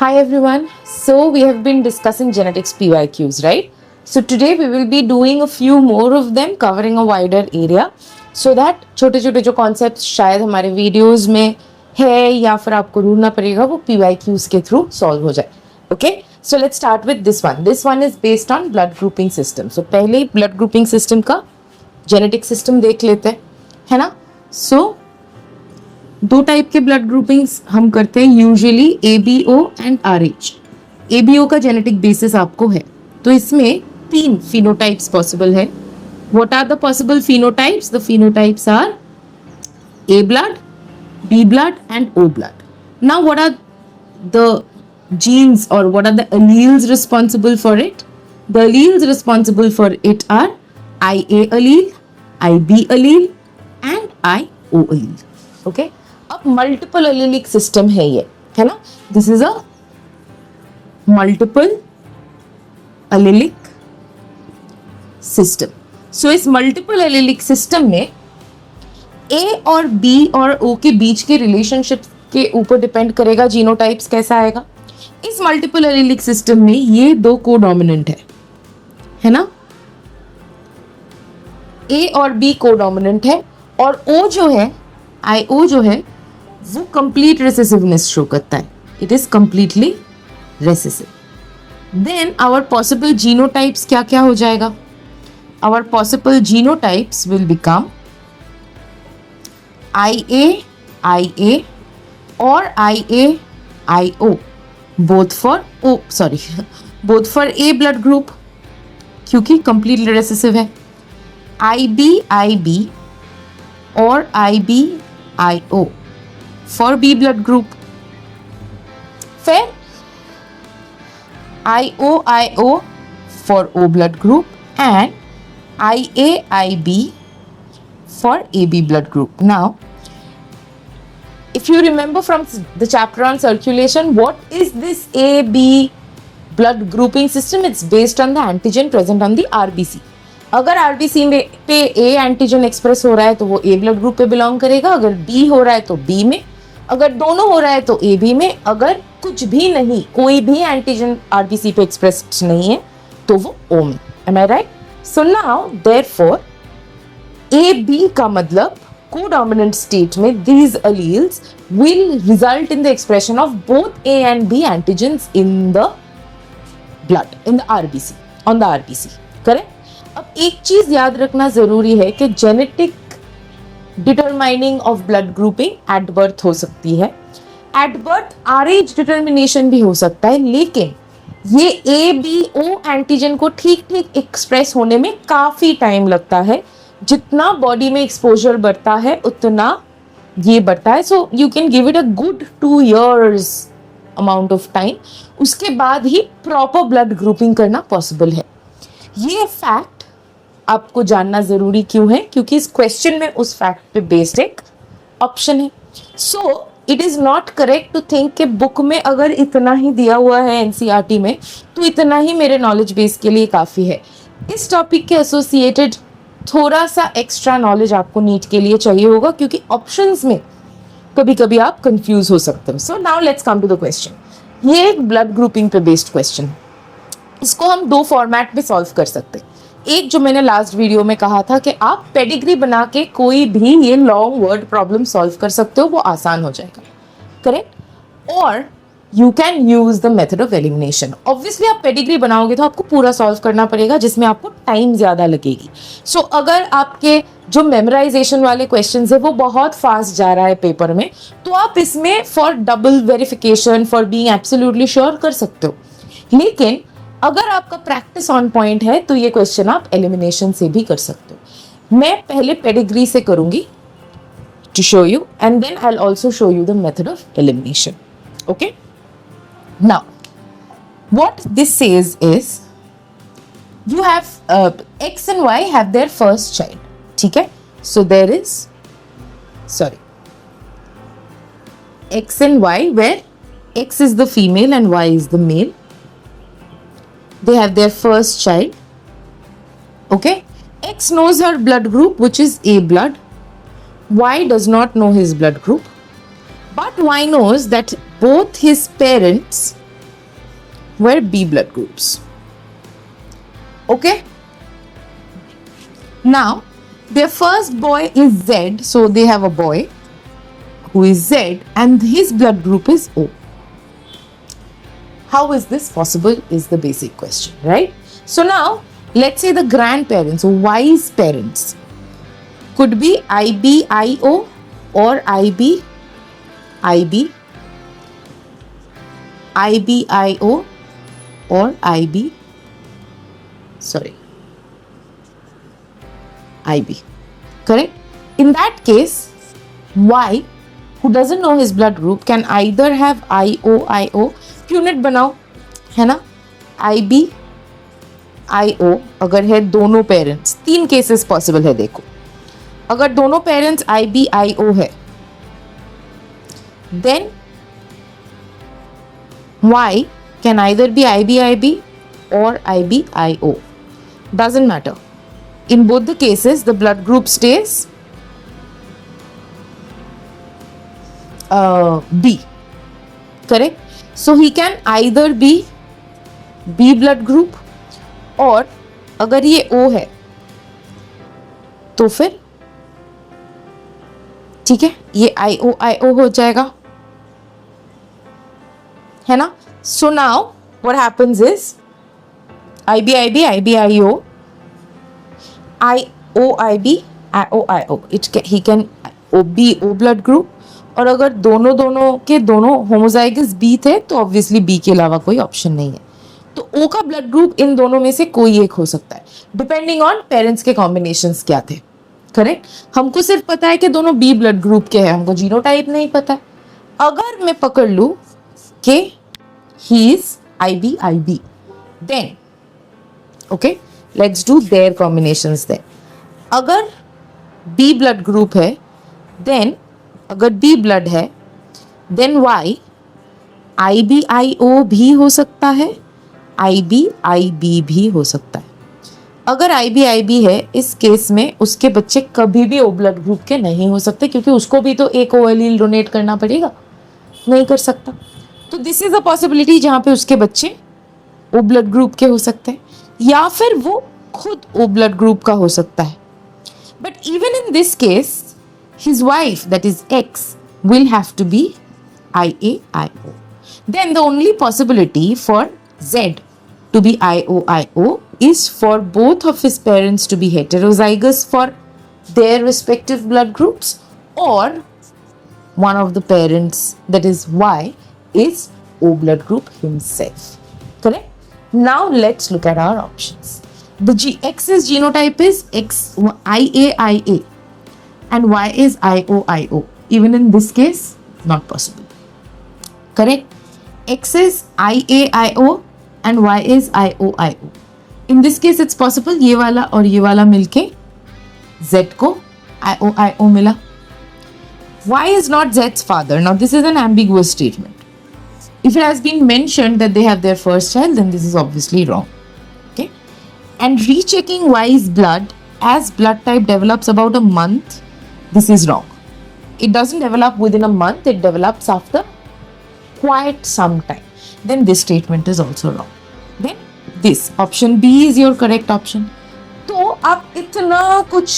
Hi everyone. So we have been discussing genetics PYQs, right? So today we will be doing a few more of them covering a wider area so that छोटे छोटे जो concepts शायद हमारे videos में है या फिर आपको ढूंढना पड़ेगा वो PYQs के through solve हो जाए. Okay? So let's start with this one. This one is based on blood grouping system. So पहले blood grouping system का genetic system देख लेते हैं, है ना? So दो टाइप के ब्लड ग्रुपिंग्स हम करते हैं usually ABO and RH. ABO का जेनेटिक बेसिस आपको है तो इसमें 3 फिनोटाइप्स पॉसिबल है. What are the possible phenotypes? The phenotypes are A blood, B blood and O blood. Now what are the genes or what are the alleles responsible for it? The alleles responsible for it are IA allele, IB allele and IO allele. Okay? अब multiple allelic system है ये, है ना? This is a multiple allelic system. So इस multiple allelic system में A और B और O के बीच के रिलेशनशिप के ऊपर डिपेंड करेगा जीनोटाइप्स कैसा आएगा. इस मल्टीपल एलिलिक सिस्टम में ये दो कोडोमिनेंट है ना? A और B कोडोमिनेंट है और O जो है, IO जो है वो कंप्लीट रेसेसिवनेस शो करता है. It is completely recessive. Then our possible genotypes क्या क्या हो जाएगा? Our possible genotypes will become IA और IAIO both for A blood group क्योंकि कंप्लीटली रेसेसिव है. IB और IBIO for B blood group. फिर IOIO for O blood group and IAIB for AB blood group. Now, if you remember from the chapter on circulation, what is this AB blood grouping system? It's based on the antigen present on the RBC. अगर RBC में पे A antigen express हो रहा है तो वो ए blood group पे belong करेगा. अगर बी हो रहा है तो बी में, अगर दोनों हो रहा है तो ए बी में, अगर कुछ भी नहीं, कोई भी एंटीजन आरबीसी पे एक्सप्रेस्ड नहीं है तो वो ओ में. Am I right? So now therefore A B का मतलब कोडोमिनेंट स्टेट में these alleles will result in the expression of both A and B antigens in the blood, in the RBC, on the RBC. Correct? अब एक चीज याद रखना जरूरी है कि genetic determining of blood grouping at birth हो सकती है. एट बर्थ RH डिटर्मिनेशन भी हो सकता है, लेकिन ये ABO एंटीजन को ठीक ठीक एक्सप्रेस होने में काफी टाइम लगता है. जितना बॉडी में एक्सपोजर बढ़ता है उतना ये बढ़ता है. So you can give it a good 2 years amount of time. उसके बाद ही प्रॉपर ब्लड ग्रुपिंग करना पॉसिबल है. ये फैक्ट आपको जानना जरूरी क्यों है? क्योंकि इस क्वेश्चन में उस फैक्ट पे बेस्ड एक ऑप्शन है. So it is not correct to think कि बुक में अगर इतना ही दिया हुआ है एनसीईआरटी में तो इतना ही मेरे नॉलेज बेस के लिए काफ़ी है. इस टॉपिक के एसोसिएटेड थोड़ा सा एक्स्ट्रा नॉलेज आपको नीट के लिए चाहिए होगा क्योंकि ऑप्शंस में कभी कभी आप कंफ्यूज हो सकते हो. So now let's come to the question. ये एक ब्लड ग्रुपिंग पे बेस्ड क्वेश्चन है. इसको हम 2 फॉर्मेट में सॉल्व कर सकते हैं. एक जो मैंने लास्ट वीडियो में कहा था कि आप पेडिग्री बना के कोई भी ये लॉन्ग वर्ड प्रॉब्लम सॉल्व कर सकते हो, वो आसान हो जाएगा. करेक्ट? और you can use the method of elimination. Obviously आप पेडिग्री बनाओगे तो आपको पूरा सॉल्व करना पड़ेगा जिसमें आपको टाइम ज़्यादा लगेगी. सो अगर आपके जो मेमोराइजेशन वाले क्वेश्चंस है वो बहुत फास्ट जा रहा है पेपर में तो आप इसमें for double verification, for being absolutely sure कर सकते हो. लेकिन अगर आपका प्रैक्टिस ऑन पॉइंट है तो ये क्वेश्चन आप एलिमिनेशन से भी कर सकते हो. मैं पहले पेडिग्री से करूंगी to show you and then I will also show you the method of elimination. Okay? Now what this says is you have X and Y have their first child. ठीक है? So there is X and Y where X is the female and Y is the male. They have their first child. Okay? X knows her blood group, which is A blood. Y does not know his blood group. But Y knows that both his parents were B blood groups. Okay? Now, their first boy is Z, so they have a boy who is Z and his blood group is O. How is this possible is the basic question, right? So now, let's say the grandparents, Y's parents, could be IBIO or IBIO, or IB. Correct? In that case, Y, who doesn't know his blood group, can either have IO, unit बनाओ, है ना, IBIO अगर है दोनों parents, 3 cases possible है. देखो, अगर दोनों पेरेंट्स IBIO है, then Y can either be IBIB or IBIO. Doesn't matter. In both the cases, the blood group stays B. Correct? So he can either be B blood group और अगर ये O है तो फिर ठीक है, ये IO हो जाएगा, है ना. So now what happens is IBIB, IBIO, IOIB, IOIO. He can be O blood group. और अगर दोनों के दोनों होमोजाइगस बी थे तो ऑब्वियसली बी के अलावा कोई ऑप्शन नहीं है. तो ओ का ब्लड ग्रुप इन दोनों में से कोई एक हो सकता है, डिपेंडिंग ऑन पेरेंट्स के कॉम्बिनेशंस क्या थे. करेक्ट? हमको सिर्फ पता है कि दोनों बी ब्लड ग्रुप के हैं, हमको जीनोटाइप नहीं पता है. अगर मैं पकड़ लूं कि he is IBIB, then okay, let's do their combinations. Then अगर बी ब्लड ग्रुप है, देन अगर बी ब्लड है, देन वाई IBIO भी हो सकता है, IBIB भी हो सकता है. अगर IBIB है, इस केस में उसके बच्चे कभी भी ओ ब्लड ग्रुप के नहीं हो सकते, क्योंकि उसको भी तो एक ओ एलील डोनेट करना पड़ेगा, नहीं कर सकता. तो दिस इज अ पॉसिबिलिटी जहाँ पे उसके बच्चे ओ ब्लड ग्रुप के हो सकते हैं, या फिर वो खुद ओ ब्लड ग्रुप का हो सकता है. But even in this case his wife, that is X, will have to be IAIO. Then the only possibility for Z to be IOIO is for both of his parents to be heterozygous for their respective blood groups, or one of the parents, that is Y, is O blood group himself. Correct? Now let's look at our options. The X's genotype is IAIA. And Y is IOIO. Even in this case, not possible. Correct? X is IAIO and Y is IOIO. In this case, it's possible ये वाला और ये वाला मिलके Z को IOIO मिला. Y is not Z's father. Now this is an ambiguous statement. If it has been mentioned that they have their first child, then this is obviously wrong. Okay? And rechecking Y's blood as blood type develops about a month, this is wrong. It doesn't develop within a month, it develops after quite some time. Then this statement is also wrong. Then this option B is your correct option. तो आप इतना कुछ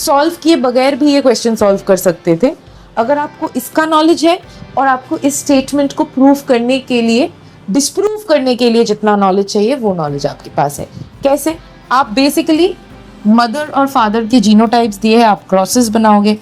solve किए बगैर भी ये question solve कर सकते थे, अगर आपको इसका नॉलेज है और आपको इस स्टेटमेंट को प्रूव करने के लिए, डिस्प्रूव करने के लिए जितना नॉलेज चाहिए वो नॉलेज आपके पास है. कैसे? आप बेसिकली मदर और फादर के जीनोटाइप्स दिए हैं, आप क्रॉसेस बनाओगे,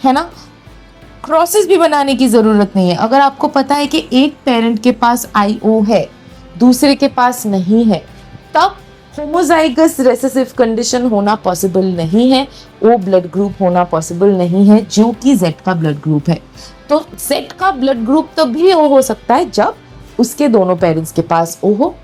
है ना. क्रॉसेस भी बनाने की ज़रूरत नहीं है. अगर आपको पता है कि एक पेरेंट के पास IO है, दूसरे के पास नहीं है, तब होमोजाइगस रेसेसिव कंडीशन होना पॉसिबल नहीं है, O ब्लड ग्रुप होना पॉसिबल नहीं है, जो कि Z का ब्लड ग्रुप है. तो Z का ब्लड ग्रुप तभी O हो सकता है जब उसके दोनों पेरेंट्स के पास O हो,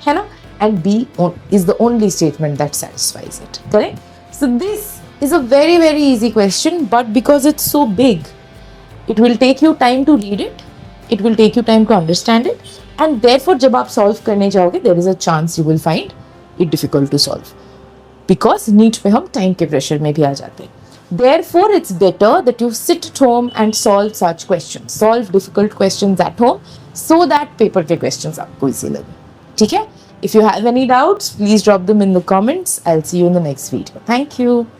है ना. And B is the only statement that satisfies it. Correct? So this is a very, very easy question, but because it's so big, it will take you time to read it, it will take you time to understand it, and therefore जब आप solve करने जाओगे, there is a chance you will find it difficult to solve, because NEET पे हम time के pressure में भी आ जाते हैं. Therefore, it's better that you sit at home and solve such questions. Solve difficult questions at home so that paper के questions आपको easy लगे. ठीक है? If you have any doubts, please drop them in the comments. I'll see you in the next video. Thank you.